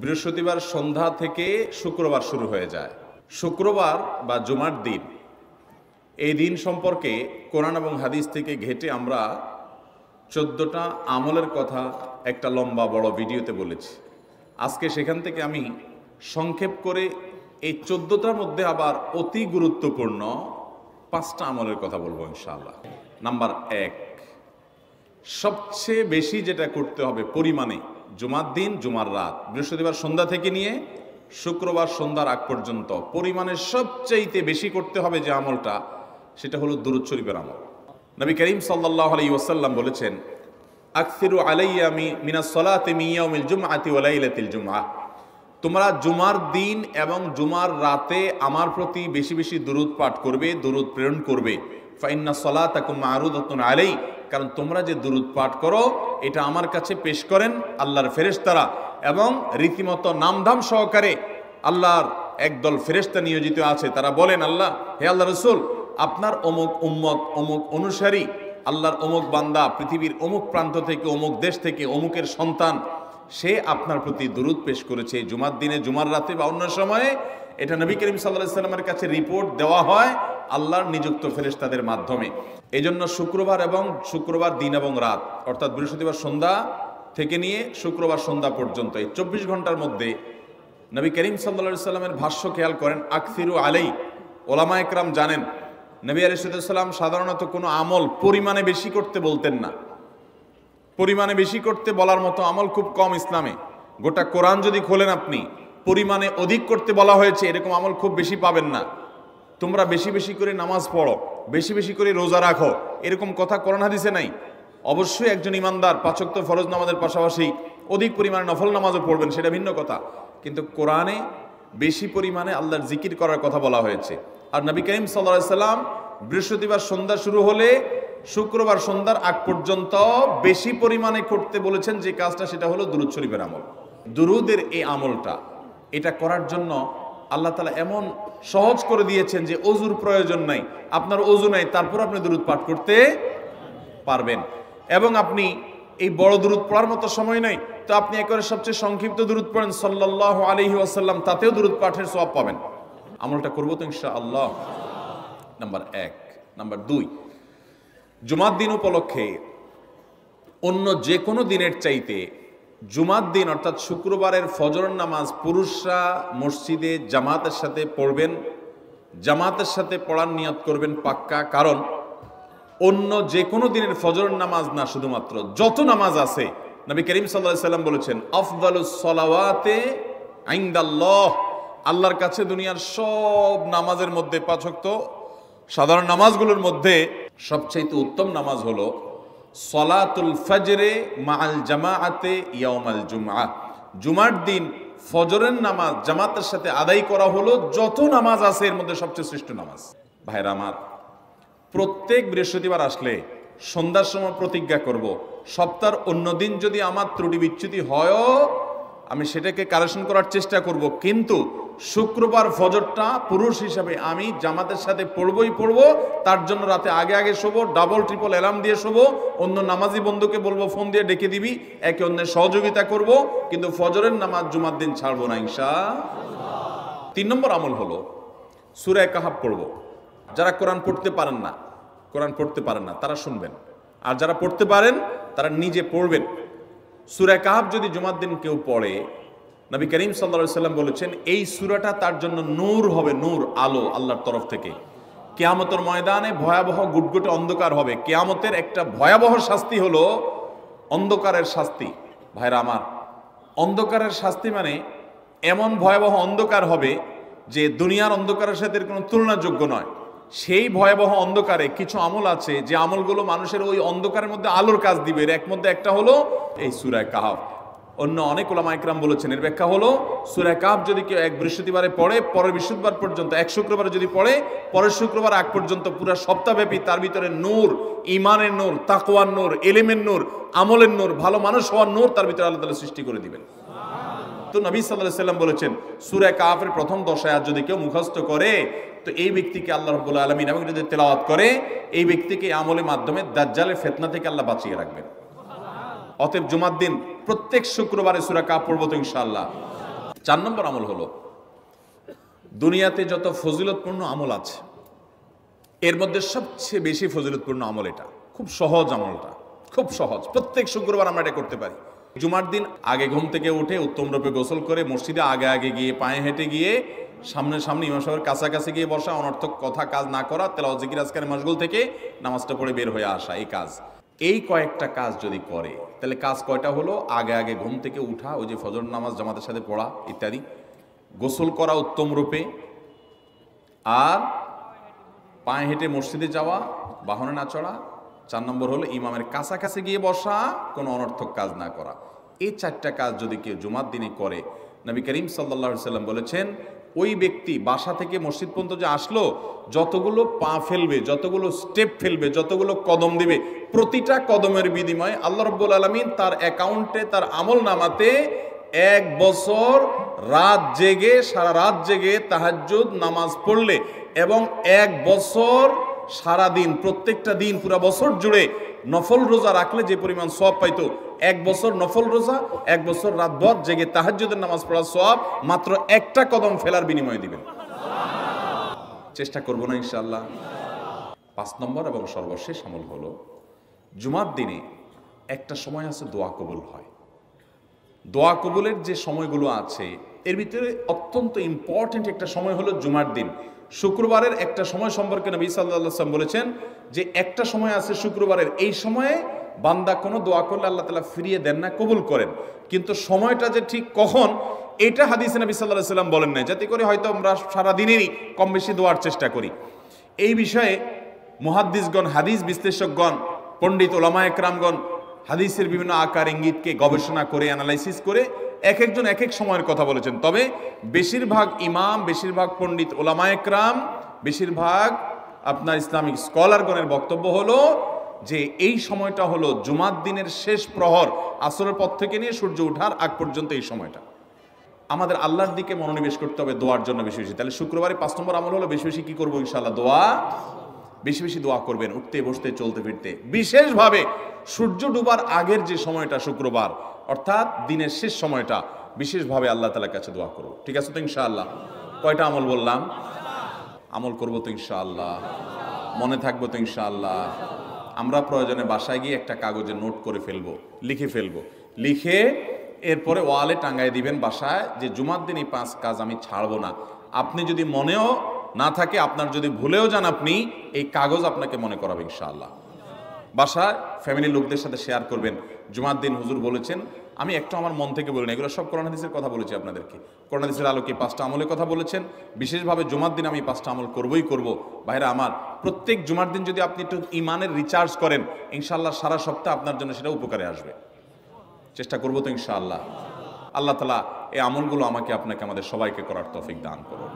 বৃহস্পতিবার সন্ধ্যা থেকে শুক্রবার শুরু হয়ে যায়। শুক্রবার বা জুমার দিন, এই দিন সম্পর্কে কোরআন এবং হাদিস থেকে ঘেঁটে আমরা 14টা আমলের কথা একটা লম্বা বড় ভিডিওতে বলেছি। আজকে সেখান থেকে আমি সংক্ষেপ করে এই 14টার মধ্যে আবার অতি গুরুত্বপূর্ণ 5টা আমলের কথা বলবো ইনশাআল্লাহ। নাম্বার 1, সবচেয়ে বেশি যেটা করতে হবে পরিমাণে, জুমার দিন জুমার রাত, বৃহস্পতিবার সন্ধ্যা থেকে নিয়ে শুক্রবার সন্ধ্যার আগ পর্যন্ত পরিমাণে সবচাইতে বেশি করতে হবে যে আমলটা, সেটা হলো দুরূদ শরীফের আমল। নবী করিম সাল্লাল্লাহু আলাইহি ওয়াসাল্লাম বলেছেন, আকসিরু আলাইয়া মিনাস সালাতি মিন ইয়াউমিল জুমআতি ওয়া লাইলাতিল জুমআহ, তোমরা জুমার দিন এবং জুমার রাতে আমার প্রতি বেশি বেশি দুরূদ পাঠ করবে, দুরূদ প্রেরণ করবে। ফাইন্না সালাতাকুম মা'রুদাতুন আলাই, কারণ তোমরা যে দুরূদ পাঠ করো এটা আমার কাছে পেশ করেন আল্লাহর ফেরেশতারা, এবং রীতিমতো নামধাম সহকারে আল্লাহর একদল ফেরেশতা নিয়োজিত আছে। তারা বলেন, আল্লাহ, হে আল্লাহ রসুল, আপনার অমুক উম্মত, অমুক অনুসারী, আল্লাহর অমুক বান্দা পৃথিবীর অমুক প্রান্ত থেকে, অমুক দেশ থেকে, অমুকের সন্তান, সে আপনার প্রতি দুরূদ পেশ করেছে জুমার দিনে, জুমার রাতে বা অন্য সময়ে। এটা নবী করিম সাল্লাল্লাহু আলাইহি ওয়াসাল্লামের কাছে রিপোর্ট দেওয়া হয় আল্লাহর নিযুক্ত ফেরেশতাদের মাধ্যমে। এই জন্য শুক্রবার এবং শুক্রবার দিন এবং রাত, অর্থাৎ বৃহস্পতিবার সন্ধ্যা থেকে নিয়ে শুক্রবার সন্ধ্যা পর্যন্ত এই 24 ঘন্টার মধ্যে নবী করিম সাল্লাল্লাহু আলাইহি ওয়াসাল্লামের ভাষ্য খেয়াল করেন, আকসিরু আলাই। ওলামা একরাম জানেন, নবী আলাইহিস সালাম সাধারণত কোনো আমল পরিমাণে বেশি করতে বলতেন না। পরিমাণে বেশি করতে বলার মতো আমল খুব কম ইসলামে। গোটা কোরআন যদি খোলেন আপনি, পরিমাণে অধিক করতে বলা হয়েছে এরকম আমল খুব বেশি পাবেন না। তোমরা বেশি বেশি করে নামাজ পড়ো, বেশি বেশি করে রোজা রাখো, এরকম কথা কোরআন হাদিসে নাই। অবশ্যই একজন ইমানদার 5 ওয়াক্ত ফরজ নামাজের পাশাপাশি অধিক পরিমাণে নফল নামাজও পড়বেন, সেটা ভিন্ন কথা। কিন্তু কোরআনে বেশি পরিমাণে আল্লাহর জিকির করার কথা বলা হয়েছে। আর নবী করিম সাল্লাল্লাহু আলাইহি ওয়াসাল্লাম বৃহস্পতিবার সন্ধ্যা শুরু হলে শুক্রবার সন্ধ্যার আগ পর্যন্ত বেশি পরিমাণে করতে বলেছেন যে কাজটা, সেটা হলো দুরূদ শরীফের আমল। দুরূদের এই আমলটা, এটা করার জন্য আল্লাহ তাআলা এমন সহজ করে দিয়েছেন যে ওযুর প্রয়োজন নাই। আপনার ওযু নাই, তারপর আপনি দুরূদ পাঠ করতে পারবেন। এবং আপনি এই বড় দুরূদ পড়ার মতো সময় নাই, তো আপনি একেবারে সবচেয়ে সংক্ষিপ্ত দুরূদ পড়েন সাল্লাল্লাহু আলাইহি ওয়াসাল্লাম, তাতেও দুরূদ পাঠের সওয়াব পাবেন। আমলটা করবো তো ইনশাআল্লাহ। নাম্বার 1। নাম্বার 2, জুমার দিন উপলক্ষে অন্য যে কোনো দিনের চাইতে জুমার দিন অর্থাৎ শুক্রবারের ফজরের নামাজ পুরুষরা মসজিদে জামাতের সাথে পড়বেন। জামাতের সাথে পড়ার নিয়ত করবেন পাক্কা, কারণ অন্য যে কোনো দিনের ফজরের নামাজ না, শুধুমাত্র যত নামাজ আছে, নবী করিম সাল্লাল্লাহু আলাইহি ওয়াসাল্লাম বলেছেন, আফদালুস সালাওয়াতে ইনদাল্লাহ, আল্লাহর কাছে দুনিয়ার সব নামাজের মধ্যে 5 ওয়াক্ত সাধারণ নামাজগুলোর মধ্যে সবচেয়ে উত্তম নামাজ হলো সলাতুল ফজরে মাআল জামাআতে ইয়াউমাল জুমআহ, জুমার দিন ফজরের নামাজ জামাতের সাথে আদায় করা হলো যত নামাজ আছে এর মধ্যে সবচেয়ে শ্রেষ্ঠ নামাজ। ভাইরা আমার, প্রত্যেক বৃহস্পতিবার আসলে সন্ধ্যার সময় প্রতিজ্ঞা করব, সপ্তাহের অন্য দিন যদি আমার ত্রুটি বিচ্যুতি হয়ও আমি সেটাকে কারেকশন করার চেষ্টা করব, কিন্তু শুক্রবার ফজরটা পুরুষ হিসাবে আমি জামাতের সাথে পড়বই পড়বো। তার জন্য রাতে আগে আগে শোবো, ডাবল ট্রিপল অ্যালার্ম দিয়ে শোবো, অন্য নামাজি বন্ধুকে বলবো ফোন দিয়ে ডেকে দিবি, একে অন্যের সহযোগিতা করব, কিন্তু ফজরের নামাজ জুমার দিন ছাড়বো না ইনশাআল্লাহ। 3 নম্বর আমল হলো সূরা কাহাফ পড়বো। যারা কোরআন পড়তে পারেন না তারা শুনবেন, আর যারা পড়তে পারেন তারা নিজে পড়বেন। সূরা কাহাফ যদি জুমার দিন কেউ পড়ে, নবী করিম সাল্লাল্লাহু আলাইহি ওয়াসাল্লাম বলেছেন এই সূরাটা তার জন্য নূর হবে, নূর, আলো আল্লাহর তরফ থেকে। কিয়ামতের ময়দানে ভয়াবহ গুটগুটে অন্ধকার হবে। কিয়ামতের একটা ভয়াবহ শাস্তি হলো অন্ধকারের শাস্তি। ভাইরা আমার, অন্ধকারের শাস্তি মানে এমন ভয়াবহ অন্ধকার হবে যে দুনিয়ার অন্ধকারের সাথে কোনো তুলনাযোগ্য নয়। সেই ভয়াবহ অন্ধকারে কিছু আমল আছে যে আমলগুলো মানুষের ওই অন্ধকারের মধ্যে আলোর কাজ দিবে। এর মধ্যে একটা হলো এই সূরা কাহাফ। অন্য অনেক উলামা ইকরাম বলেছেন এর ব্যাখ্যা হলো সূরা কাহাফ যদি কেউ এক বৃহস্পতিবারে পড়ে, পরের বৃহস্পতিবার পর্যন্ত, এক শুক্রবারে যদি পড়ে, পরের শুক্রবার আগ পর্যন্ত পুরো সপ্তাহব্যাপী তার ভিতরে নূর, ঈমানের নূর, তাকওয়ার নূর, ইলমের নূর, আমলের নূর, ভালো মানুষ হওয়ার নূর তার ভিতরে আল্লাহ তাআলা সৃষ্টি করে দিবেন। তো নবী সাল্লাল্লাহু আলাইহি ওয়াসাল্লাম বলেছেন সূরা কাহাফের প্রথম 10 আয়াত যদি কেউ মুখস্থ করে, তো এই ব্যক্তিকে আল্লাহ রাব্বুল আলামিন এবং যদি তেলাওয়াত করে, এই ব্যক্তিকে আমলের মাধ্যমে দাজ্জালের ফিতনা থেকে আল্লাহ বাঁচিয়ে রাখবেন। অতএব জুমার দিন প্রত্যেক শুক্রবারে সূরা কাহাফ পড়ব তো ইনশাআল্লাহ। 4 নম্বর আমল হলো, দুনিয়াতে যত ফজিলতপূর্ণ আমল আছে এর মধ্যে সবচেয়ে বেশি ফজিলতপূর্ণ আমল এটা। খুব সহজ আমলটা, খুব সহজ। প্রত্যেক শুক্রবার আমরা এটা করতে পারি। জুমার দিন আগে ঘুম থেকে উঠে উত্তম রূপে গোসল করে মসজিদে আগে আগে গিয়ে পায়ে হেঁটে গিয়ে সামনে ইমাম সাহেবের কাছাকাছি গিয়ে বসা, অনর্থক কথা কাজ না করা, তেলাওয়াত জিকির আজকারে মশগুল থেকে নামাজটা পড়ে বের হয়ে আসা, এই কাজ। এই কয়েকটা কাজ যদি করে তাহলে কাজ কয়টা হলো? আগে আগে ঘুম থেকে উঠা, ওই যে ফজর নামাজ জামাতের সাথে পড়া ইত্যাদি, গোসল করা উত্তম রূপে, আর পায়ে হেঁটে মসজিদে যাওয়া, বাহনে না চড়া। 4 নম্বর হলো ইমামের কাছাকাছি গিয়ে বসা, কোনো অনর্থক কাজ না করা। এই 4টা কাজ যদি কেউ জুমার দিনে করে, নবী করিম সাল্লাল্লাহু আলাইহি সাল্লাম বলেছেন ওই ব্যক্তি বাসা থেকে মসজিদ পর্যন্ত যে আসলো, যতগুলো পা ফেলবে, যতগুলো স্টেপ ফেলবে, যতগুলো কদম দিবে, প্রতিটা কদমের বিনিময়ে আল্লাহ রাব্বুল আলামিন তার অ্যাকাউন্টে, তার আমল নামাতে 1 বছর রাত জেগে, সারা রাত জেগে তাহাজ্জুদ নামাজ পড়লে এবং 1 বছর সারা দিন, প্রত্যেকটা দিন পুরা বছর জুড়ে নফল রোজা রাখলে যে পরিমাণ সওয়াব পাইতো, 1 বছর নফল রোজা, 1 বছর রাতভর জেগে তাহাজ্জুদের নামাজ পড়ার সওয়াব মাত্র একটা কদম ফেলার বিনিময়ে দিবেন। চেষ্টা করব না ইনশাআল্লাহ। 5 নম্বর এবং সর্বশেষ আমল হলো, জুমার দিনে একটা সময় আছে দোয়া কবুল হয়। দোয়া কবুলের যে সময়গুলো আছে এর ভিতরে অত্যন্ত ইম্পর্টেন্ট একটা সময় হলো জুমার দিন। শুক্রবারের একটা সময় সম্পর্কে নবী সাল্লাল্লাহু আলাইহি ওয়াসাল্লাম বলেছেন যে একটা সময় আছে শুক্রবারের, এই সময়ে বান্দা কোনো দোয়া করলে আল্লাহ তাআলা ফিরিয়ে দেন না, কবুল করেন। কিন্তু সময়টা যে ঠিক কখন, এটা হাদিসে নবী সাল্লাল্লাহু আলাইহি ওয়াসাল্লাম বলেন নাই, যাতে করে হয়তো আমরা সারা দিনেরই কম বেশি দোয়ার চেষ্টা করি। এই বিষয়ে মুহাদ্দিসগণ, হাদিস বিশ্লেষকগণ, পণ্ডিত ওলামায়ে কেরামগণ হাদিসের বিভিন্ন আকার ইঙ্গিতকে গবেষণা করে, অ্যানালাইসিস করে এক একজন এক এক সময়ের কথা বলেছেন। তবে বেশিরভাগ ইমাম, বেশিরভাগ পণ্ডিত ওলামায়ে কেরাম, বেশিরভাগ আপনার ইসলামিক স্কলারগণের বক্তব্য হলো যে এই সময়টা হলো জুমার দিনের শেষ প্রহর, আসরের পর থেকে নিয়ে সূর্য ওঠার আগ পর্যন্ত। এই সময়টা আমাদের আল্লাহর দিকে মনোনিবেশ করতে হবে দোয়ার জন্য বেশি বেশি। তাহলে শুক্রবারে 5 নম্বর আমল হলো বেশি বেশি কি করবো? ইনশাআল্লাহ দোয়া, বেশি বেশি দোয়া করবেন, উঠতে বসতে চলতে ফিরতে। বিশেষভাবে সূর্য ডুবার আগের যে সময়টা শুক্রবার, অর্থাৎ দিনের শেষ সময়টা, বিশেষভাবে আল্লাহ তাআলার কাছে দোয়া করব। ঠিক আছে তো ইনশাআল্লাহ? কয়টা আমল বললাম? আমল করব তো ইনশাআল্লাহ? মনে থাকবো তো ইনশাআল্লাহ? আমরা প্রয়োজনে বাসায় গিয়ে একটা কাগজে নোট করে ফেলবো, লিখে ফেলবো, লিখে এরপরে ওয়ালে টাঙ্গায় দিবেন বাসায় যে জুমার দিন এই 5 কাজ আমি ছাড়বো না। আপনি যদি মনেও না থাকে, আপনার যদি ভুলেও যান, আপনি এই কাগজ আপনাকে মনে করাবে ইনশাআল্লাহ। বাসায় ফ্যামিলির লোকদের সাথে শেয়ার করবেন। জুমার দিন হুজুর বলেছেন, আমি একটু আমার মন থেকে বলিনি, এগুলো সব কোরআন হাদিসের কথা বলেছি আপনাদেরকে। কোরআন হাদিসের আলোকে 5টা আমলের কথা বলেছেন। বিশেষভাবে জুমার দিন আমি 5টা আমল করবই করব। ভাইরা আমার, প্রত্যেক জুমার দিন যদি আপনি একটু ইমানের রিচার্জ করেন, ইনশাআল্লাহ সারা সপ্তাহ আপনার জন্য সেটা উপকারে আসবে। চেষ্টা করব তো ইনশাআল্লাহ? আল্লাহ তাআলা এই আমলগুলো আমাকে, আপনাকে, আমাদের সবাইকে করার তৌফিক দান করুন।